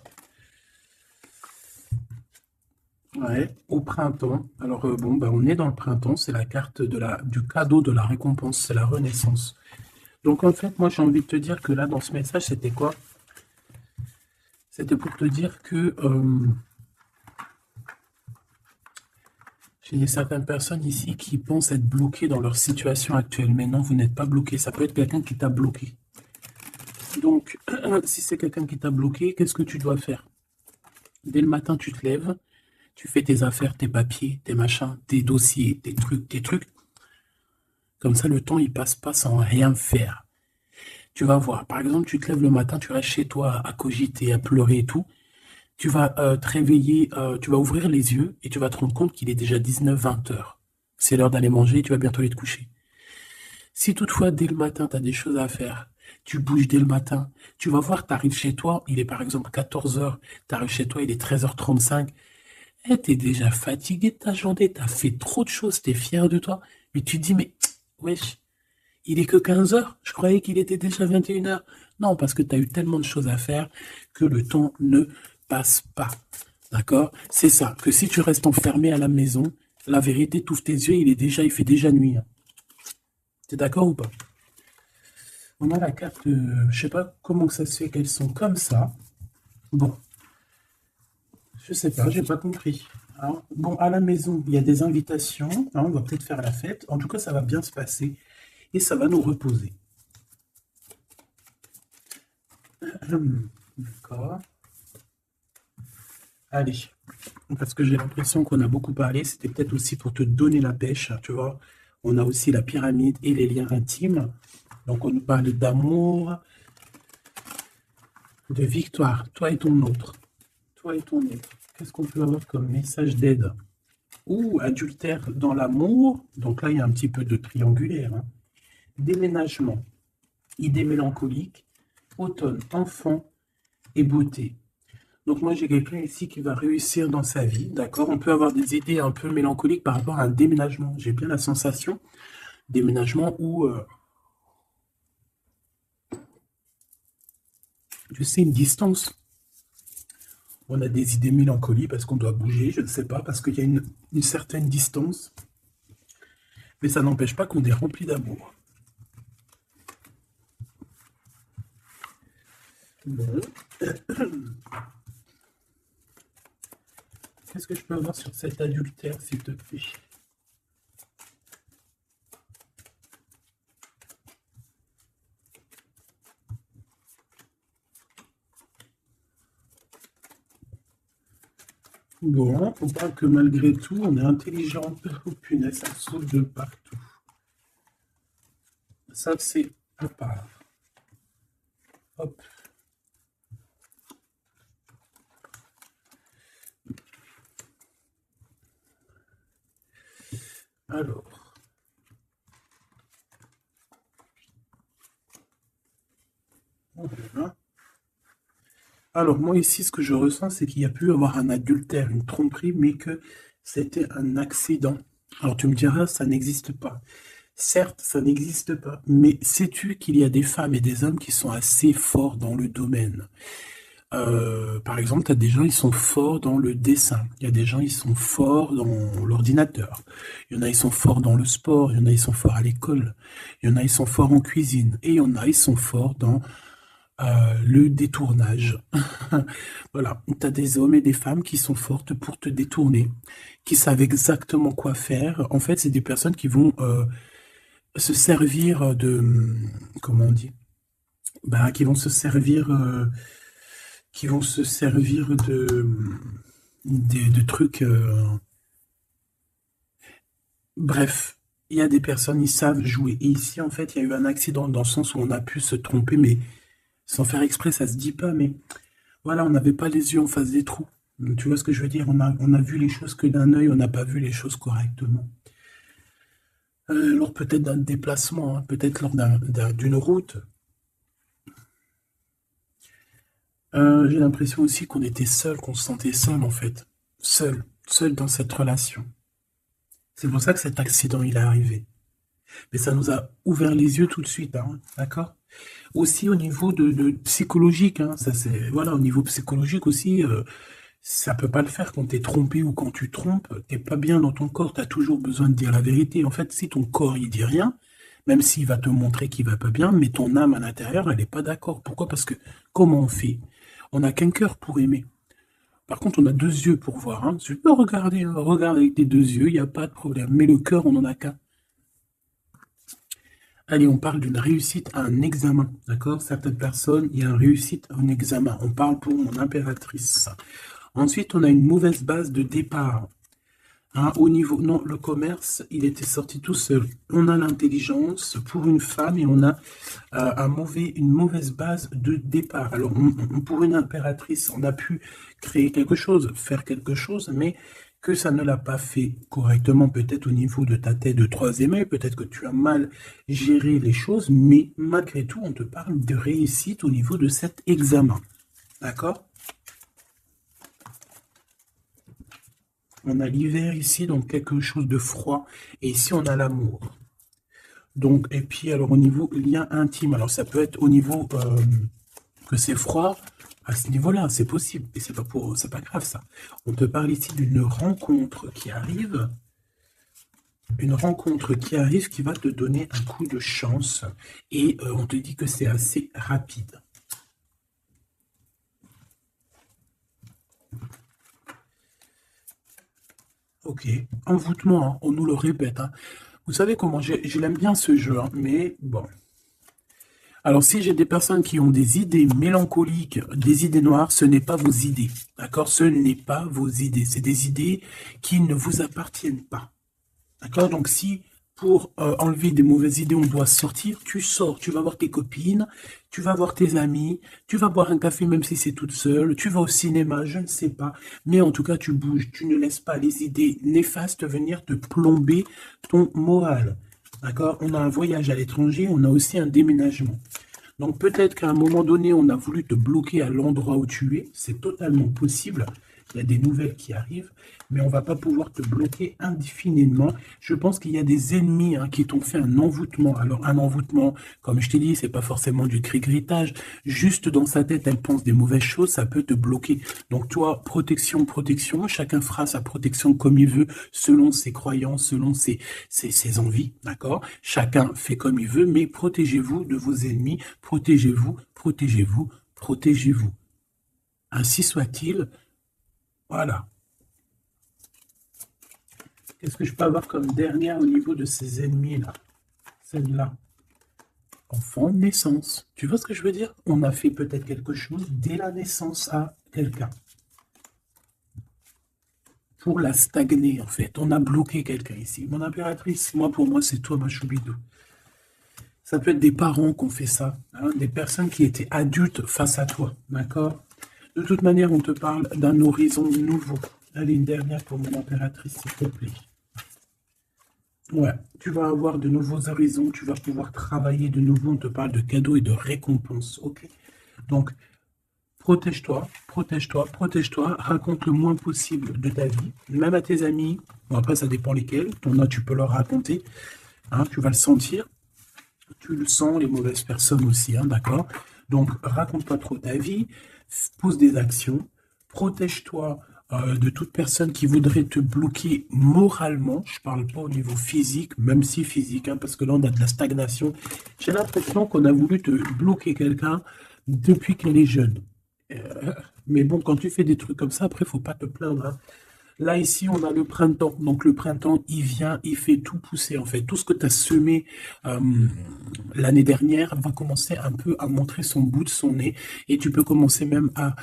Ouais, au printemps. Alors bon, bah, on est dans le printemps, c'est la carte du cadeau de la récompense, c'est la renaissance. Donc en fait, moi j'ai envie de te dire que là, dans ce message, c'était quoi? C'était pour te dire que j'ai certaines personnes ici qui pensent être bloquées dans leur situation actuelle. Mais non, vous n'êtes pas bloqué. Ça peut être quelqu'un qui t'a bloqué. Donc, si c'est quelqu'un qui t'a bloqué, qu'est-ce que tu dois faire? Dès le matin, tu te lèves, tu fais tes affaires, tes papiers, tes machins, tes dossiers, tes trucs. Comme ça, le temps, il passe pas sans rien faire. Tu vas voir. Par exemple, tu te lèves le matin, tu restes chez toi à cogiter, à pleurer et tout. Tu vas te réveiller, tu vas ouvrir les yeux et tu vas te rendre compte qu'il est déjà 19-20 heures. C'est l'heure d'aller manger et tu vas bientôt aller te coucher. Si toutefois, dès le matin, tu as des choses à faire, tu bouges dès le matin, tu vas voir, tu arrives chez toi, il est par exemple 14 heures, tu arrives chez toi, il est 13h35, et tu es déjà fatigué de ta journée, tu as fait trop de choses, tu es fier de toi, mais tu te dis, mais wesh, il est que 15 heures, je croyais qu'il était déjà 21 heures. Non, parce que tu as eu tellement de choses à faire que le temps ne passe pas. D'accord? C'est ça, que si tu restes enfermé à la maison, la vérité, t'ouvres tes yeux, il fait déjà nuit. T'es d'accord ou pas? On a la carte, je sais pas comment ça se fait qu'elles sont comme ça. Bon, je sais pas, j'ai pas compris. Alors, bon, à la maison, il y a des invitations, hein, on va peut-être faire la fête. En tout cas, ça va bien se passer et ça va nous reposer. D'accord. Allez, parce que j'ai l'impression qu'on a beaucoup parlé, c'était peut-être aussi pour te donner la pêche, tu vois. On a aussi la pyramide et les liens intimes. Donc on nous parle d'amour, de victoire, toi et ton autre. Toi et ton autre. Qu'est-ce qu'on peut avoir comme message d'aide? Ou adultère dans l'amour, donc là il y a un petit peu de triangulaire. Hein. Déménagement, idée mélancolique, automne, enfant et beauté. Donc moi j'ai quelqu'un ici qui va réussir dans sa vie, d'accord? On peut avoir des idées un peu mélancoliques par rapport à un déménagement. J'ai bien la sensation, déménagement où, je sais, une distance. On a des idées mélancoliques parce qu'on doit bouger, je ne sais pas, parce qu'il y a une certaine distance. Mais ça n'empêche pas qu'on est rempli d'amour. Bon. Qu'est-ce que je peux avoir sur cet adultère, s'il te plaît? Bon, on parle que malgré tout, on est intelligent. Oh punaise, ça saute de partout. Ça, c'est à part. Hop. Alors. Voilà. Alors, moi ici, ce que je ressens, c'est qu'il y a pu avoir un adultère, une tromperie, mais que c'était un accident. Alors, tu me diras, ça n'existe pas. Certes, ça n'existe pas, mais sais-tu qu'il y a des femmes et des hommes qui sont assez forts dans le domaine? Par exemple, tu as des gens, ils sont forts dans le dessin. Il y a des gens, ils sont forts dans l'ordinateur. Il y en a, ils sont forts dans le sport. Il y en a, ils sont forts à l'école. Il y en a, ils sont forts en cuisine. Et il y en a, ils sont forts dans le détournage. Voilà, tu as des hommes et des femmes qui sont fortes pour te détourner, qui savent exactement quoi faire. En fait, c'est des personnes qui vont se servir de... Comment on dit? Bah, qui vont se servir de trucs... Bref, il y a des personnes, ils savent jouer. Et ici, en fait, il y a eu un accident dans le sens où on a pu se tromper, mais sans faire exprès, ça se dit pas, mais voilà, on n'avait pas les yeux en face des trous. Tu vois ce que je veux dire? On a vu les choses que d'un œil, on n'a pas vu les choses correctement. Lors peut-être d'un déplacement, hein, peut-être lors d'une route. J'ai l'impression aussi qu'on était seul, qu'on se sentait seul en fait. Seul dans cette relation. C'est pour ça que cet accident il est arrivé. Mais ça nous a ouvert les yeux tout de suite, hein, d'accord? Aussi au niveau de psychologique, hein, ça c'est voilà, au niveau psychologique aussi, ça peut pas le faire quand t'es trompé ou quand tu trompes, t'es pas bien dans ton corps, t'as toujours besoin de dire la vérité. En fait, si ton corps il dit rien, même s'il va te montrer qu'il va pas bien, mais ton âme à l'intérieur, elle est pas d'accord. Pourquoi? Parce que comment on fait? On n'a qu'un cœur pour aimer. Par contre, on a deux yeux pour voir. Hein. Tu peux regarder, regarde avec tes deux yeux, il n'y a pas de problème. Mais le cœur, on n'en a qu'un. Allez, on parle d'une réussite à un examen, d'accord? Certaines personnes, il y a une réussite à un examen. On parle pour mon impératrice. Ensuite, on a une mauvaise base de départ. Hein, au niveau, non, le commerce, il était sorti tout seul. On a l'intelligence pour une femme et on a une mauvaise base de départ. Alors, pour une impératrice, on a pu créer quelque chose, faire quelque chose, mais que ça ne l'a pas fait correctement, peut-être au niveau de ta tête de troisième œil, peut-être que tu as mal géré les choses, mais malgré tout, on te parle de réussite au niveau de cet examen. D'accord? On a l'hiver ici, donc quelque chose de froid, et ici on a l'amour. Donc, et puis alors au niveau lien intime, alors ça peut être au niveau que c'est froid, à ce niveau-là, c'est possible, et c'est pas grave ça. On te parle ici d'une rencontre qui arrive, qui va te donner un coup de chance, et on te dit que c'est assez rapide. Ok, envoûtement, hein, on nous le répète. Hein. Vous savez comment, je l'aime bien ce jeu, hein, mais bon. Alors, si j'ai des personnes qui ont des idées mélancoliques, des idées noires, ce n'est pas vos idées. D'accord? Ce n'est pas vos idées. C'est des idées qui ne vous appartiennent pas. D'accord? Donc, si pour enlever des mauvaises idées, on doit sortir, tu sors, tu vas voir tes copines, tu vas voir tes amis, tu vas boire un café même si c'est toute seule, tu vas au cinéma, je ne sais pas. Mais en tout cas, tu bouges, tu ne laisses pas les idées néfastes venir te plomber ton moral. D'accord? On a un voyage à l'étranger, on a aussi un déménagement. Donc peut-être qu'à un moment donné, on a voulu te bloquer à l'endroit où tu es. C'est totalement possible. Il y a des nouvelles qui arrivent, mais on ne va pas pouvoir te bloquer indéfiniment. Je pense qu'il y a des ennemis hein, qui t'ont fait un envoûtement. Alors un envoûtement, comme je t'ai dit, c'est pas forcément du cri-gritage. Juste dans sa tête, elle pense des mauvaises choses, ça peut te bloquer. Donc toi, protection, protection. Chacun fera sa protection comme il veut, selon ses croyances, selon ses envies, d'accord? Chacun fait comme il veut, mais protégez-vous de vos ennemis. Protégez-vous, protégez-vous, protégez-vous. Ainsi soit-il. Voilà. Qu'est-ce que je peux avoir comme dernière au niveau de ces ennemis-là? Celle-là. Enfant de naissance. Tu vois ce que je veux dire? On a fait peut-être quelque chose dès la naissance à quelqu'un. Pour la stagner, en fait. On a bloqué quelqu'un ici. Mon impératrice, pour moi, c'est toi, ma choubidou. Ça peut être des parents qui ont fait ça. Hein, des personnes qui étaient adultes face à toi. D'accord? De toute manière, on te parle d'un horizon nouveau. Allez, une dernière pour mon impératrice, s'il te plaît. Ouais, tu vas avoir de nouveaux horizons, tu vas pouvoir travailler de nouveau. On te parle de cadeaux et de récompenses, ok? Donc, protège-toi, protège-toi, protège-toi. Raconte le moins possible de ta vie, même à tes amis. Bon, après, ça dépend lesquels. Ton tu peux leur raconter. Hein, tu vas le sentir. Tu le sens, les mauvaises personnes aussi, hein, d'accord? Donc, raconte pas trop ta vie. Pose des actions, protège-toi de toute personne qui voudrait te bloquer moralement. Je parle pas au niveau physique, même si physique, hein, parce que là on a de la stagnation. J'ai l'impression qu'on a voulu te bloquer quelqu'un depuis qu'elle est jeune. Mais bon, quand tu fais des trucs comme ça, après, faut pas te plaindre, hein. Là, ici, on a le printemps. Donc, le printemps, il vient, il fait tout pousser, en fait. Tout ce que tu as semé euh, l'année dernière va commencer un peu à montrer son bout de son nez. Et tu peux commencer même à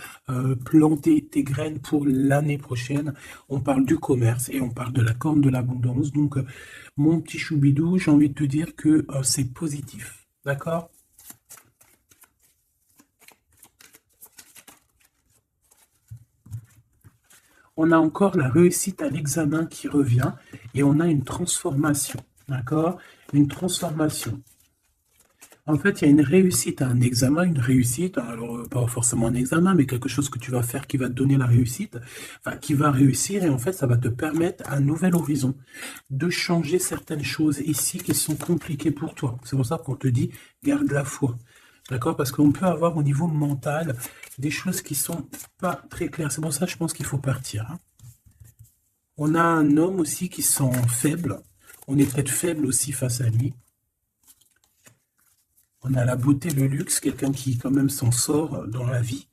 planter tes graines pour l'année prochaine. On parle du commerce et on parle de la corne de l'abondance. Donc, mon petit choubidou, j'ai envie de te dire que c'est positif. D'accord? On a encore la réussite à l'examen qui revient et on a une transformation. D'accord? Une transformation. En fait, il y a une réussite à un examen, une réussite, alors pas forcément un examen, mais quelque chose que tu vas faire qui va te donner la réussite, enfin, qui va réussir, et en fait, ça va te permettre un nouvel horizon, de changer certaines choses ici qui sont compliquées pour toi. C'est pour ça qu'on te dit, garde la foi. D'accord? Parce qu'on peut avoir au niveau mental des choses qui sont pas très claires. C'est pour ça que je pense qu'il faut partir, hein. On a un homme aussi qui sent faible. On est peut-être faible aussi face à lui. On a la beauté, le luxe, quelqu'un qui quand même s'en sort dans la vie.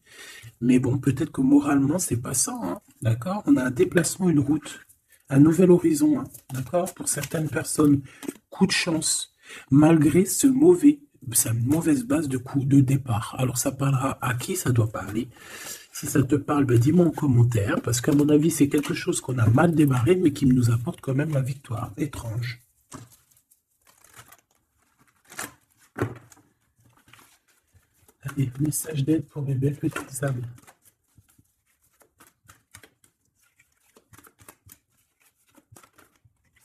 Mais bon, peut-être que moralement, c'est pas ça, hein. D'accord? On a un déplacement, une route, un nouvel horizon, hein. D'accord? Pour certaines personnes, coup de chance, malgré sa mauvaise base de coup de départ. Alors ça parlera à qui ça doit parler. Si ça te parle, ben dis-moi en commentaire, parce qu'à mon avis, c'est quelque chose qu'on a mal démarré, mais qui nous apporte quand même la victoire. Étrange. Allez, message d'aide pour mes belles petites âmes.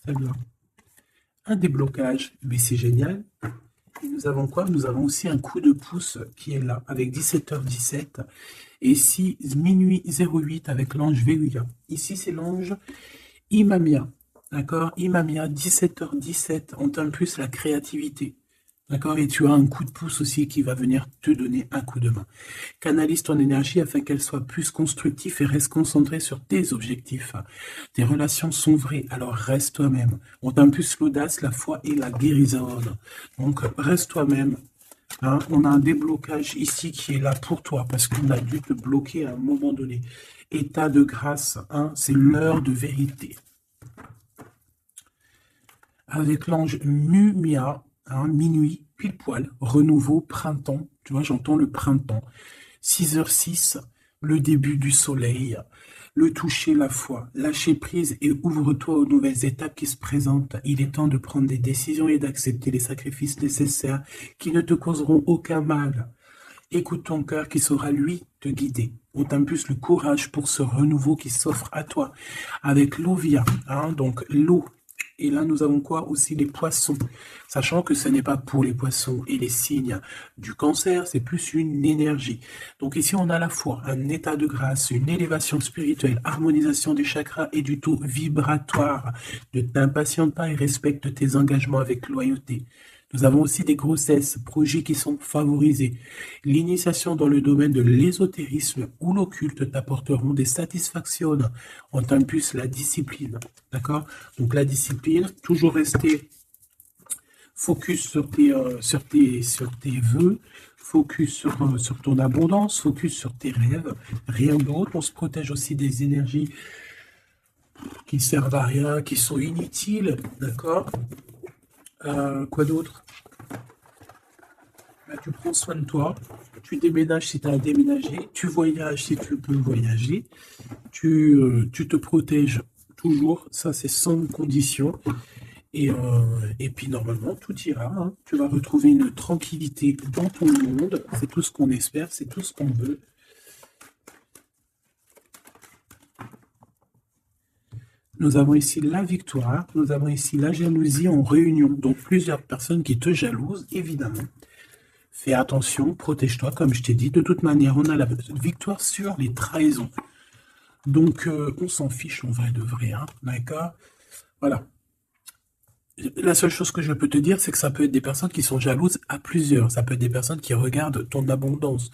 Très bien. Un déblocage, mais c'est génial. Et nous avons quoi? Nous avons aussi un coup de pouce qui est là, avec 17h17. Et ici, minuit 08 avec l'ange Véuya. Ici, c'est l'ange Imamia. D'accord? Imamia, 17h17. On t'impulse la créativité. D'accord? Et tu as un coup de pouce aussi qui va venir te donner un coup de main. Canalise ton énergie afin qu'elle soit plus constructive et reste concentrée sur tes objectifs. Tes relations sont vraies, alors reste toi-même. On t'impulse l'audace, la foi et la guérison. Donc reste toi-même. Hein, on a un déblocage ici qui est là pour toi parce qu'on a dû te bloquer à un moment donné. État de grâce, hein, c'est l'heure de vérité. Avec l'ange Mumia, hein, minuit, pile poil, renouveau, printemps. Tu vois, j'entends le printemps. 6h06, le début du soleil, le toucher, la foi, lâcher prise et ouvre-toi aux nouvelles étapes qui se présentent. Il est temps de prendre des décisions et d'accepter les sacrifices nécessaires qui ne te causeront aucun mal. Écoute ton cœur qui saura, lui, te guider. On t'impulse le courage pour ce renouveau qui s'offre à toi. Avec l'Ovia, hein, donc l'eau. Et là, nous avons quoi? Aussi les poissons. Sachant que ce n'est pas pour les poissons et les signes du cancer, c'est plus une énergie. Donc ici, on a à la fois un état de grâce, une élévation spirituelle, harmonisation des chakras et du taux vibratoire. Ne t'impatiente pas et respecte tes engagements avec loyauté. Nous avons aussi des grossesses, projets qui sont favorisés. L'initiation dans le domaine de l'ésotérisme ou l'occulte t'apporteront des satisfactions. On t'impulse la discipline. D'accord? Donc la discipline, toujours rester focus sur tes vœux, focus sur ton abondance, focus sur tes rêves, rien d'autre. On se protège aussi des énergies qui servent à rien, qui sont inutiles. D'accord? Quoi d'autre? Bah, tu prends soin de toi, tu déménages si tu as à déménager, tu voyages si tu peux voyager, tu te protèges toujours, ça c'est sans condition. Et puis normalement, tout ira, hein. Tu vas retrouver une tranquillité dans ton monde, c'est tout ce qu'on espère, c'est tout ce qu'on veut. Nous avons ici la victoire, nous avons ici la jalousie en réunion, donc plusieurs personnes qui te jalousent, évidemment. Fais attention, protège-toi, comme je t'ai dit. De toute manière, on a la victoire sur les trahisons. Donc, on s'en fiche en vrai de vrai, hein, d'accord? Voilà. La seule chose que je peux te dire, c'est que ça peut être des personnes qui sont jalouses à plusieurs. Ça peut être des personnes qui regardent ton abondance.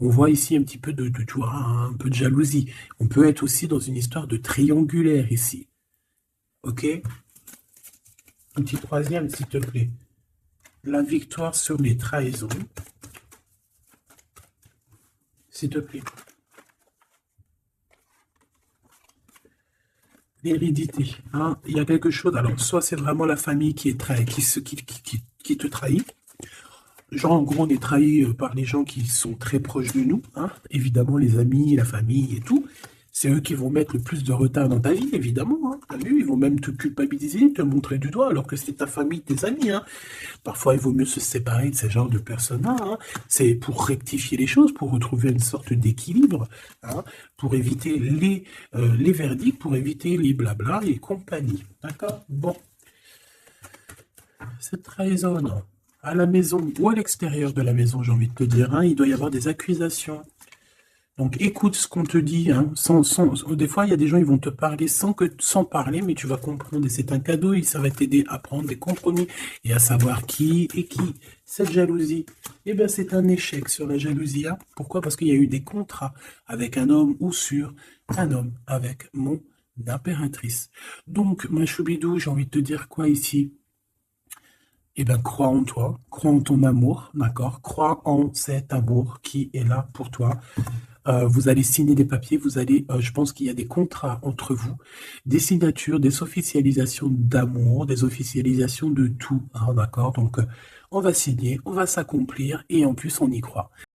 On voit ici un petit peu tu vois, un peu de jalousie. On peut être aussi dans une histoire de triangulaire ici. Ok? Un petit troisième, s'il te plaît. La victoire sur les trahisons. s'il te plaît. L'hérédité, hein. Il y a quelque chose. Alors, soit c'est vraiment la famille qui est qui te trahit. Genre, en gros, on est trahi par les gens qui sont très proches de nous, hein. Évidemment, les amis, la famille et tout. C'est eux qui vont mettre le plus de retard dans ta vie, évidemment, hein. T'as vu, ils vont même te culpabiliser, te montrer du doigt, alors que c'est ta famille, tes amis, hein. Parfois, il vaut mieux se séparer de ce genre de personnes-là, hein. C'est pour rectifier les choses, pour retrouver une sorte d'équilibre, hein, pour éviter les verdicts, pour éviter les blabla et compagnie. D'accord? Bon, cette trahison, non. À la maison ou à l'extérieur de la maison, j'ai envie de te dire, hein, il doit y avoir des accusations. Donc écoute ce qu'on te dit, hein, des fois il y a des gens, ils vont te parler sans parler, mais tu vas comprendre, et c'est un cadeau, et ça va t'aider à prendre des compromis, et à savoir qui est qui. Cette jalousie, eh ben c'est un échec sur la jalousie, hein. Pourquoi? Parce qu'il y a eu des contrats avec un homme ou sur un homme avec mon impératrice. Donc, ma choubidou, j'ai envie de te dire quoi ici? Eh ben, crois en toi, crois en ton amour, d'accord? Crois en cet amour qui est là pour toi. Vous allez signer des papiers, je pense qu'il y a des contrats entre vous, des signatures, des officialisations d'amour, des officialisations de tout, hein, d'accord? Donc, on va signer, on va s'accomplir et en plus, on y croit.